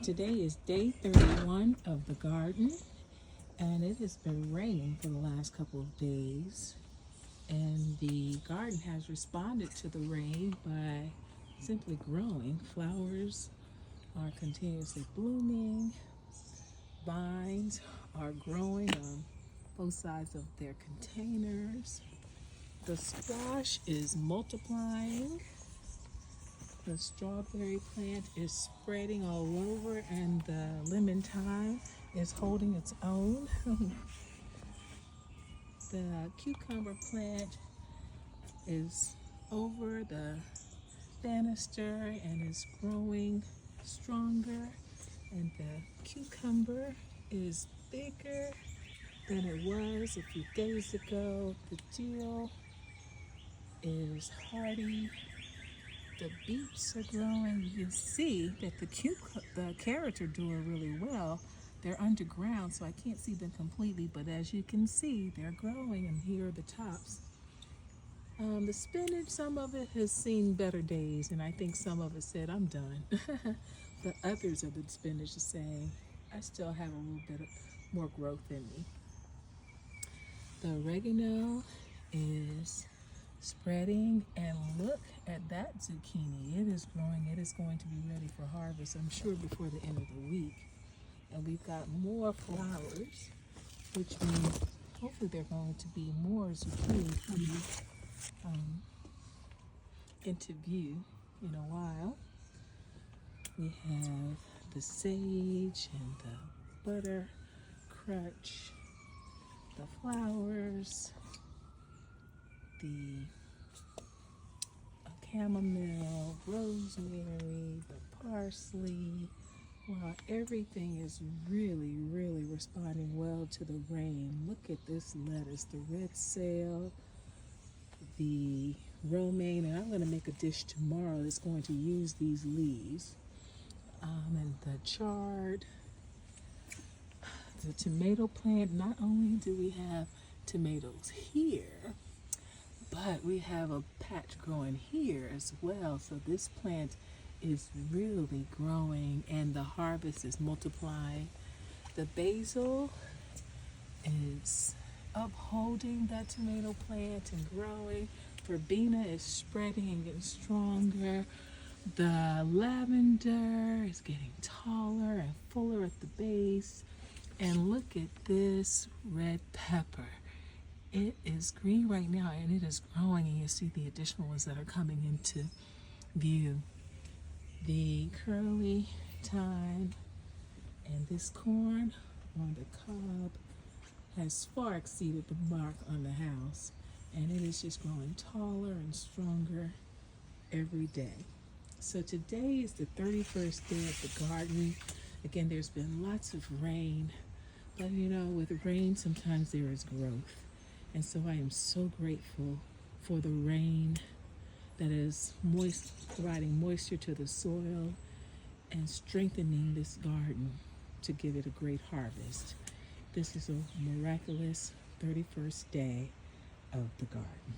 Today is day 31 of the garden, and it has been raining for the last couple of days. And the garden has responded to the rain by simply growing. Flowers are continuously blooming. Vines are growing on both sides of their containers. The squash is multiplying. The strawberry plant is spreading all over, and the lemon thyme is holding its own. The cucumber plant is over the banister and is growing stronger, and the cucumber is bigger than it was a few days ago. The dill is hardy. The beets are growing. You can see that the carrots are doing really well. They're underground, so I can't see them completely, but as you can see, they're growing, and here are the tops. The spinach, some of it has seen better days, and I think some of it said, I'm done. The others of the spinach are saying, I still have a little bit more growth in me. The oregano is spreading, and look at that zucchini. It is growing. It is going to be ready for harvest, I'm sure, before the end of the week. And we've got more flowers, which means hopefully there are going to be more zucchini coming into view in a while. We have the sage and the butter crutch, the flowers, the chamomile, rosemary, the parsley. Wow, everything is really responding well to the rain. Look at this lettuce, the red cell, the romaine, and I'm going to make a dish tomorrow that's going to use these leaves. And the chard, the tomato plant. Not only do we have tomatoes here, but we have a patch growing here as well. So this plant is really growing, and the harvest is multiplying. The basil is upholding that tomato plant and growing. Verbena is spreading and getting stronger. The lavender is getting taller and fuller at the base. And look at this red pepper. It is green right now, and it is growing, and you see the additional ones that are coming into view. The curly thyme and this corn on the cob has far exceeded the mark on the house, and it is just growing taller and stronger every day. So today is the 31st day of the garden. Again, there's been lots of rain, but you know, with rain sometimes there is growth. And so I am so grateful for the rain that is providing moisture to the soil and strengthening this garden to give it a great harvest. This is a miraculous 31st day of the garden.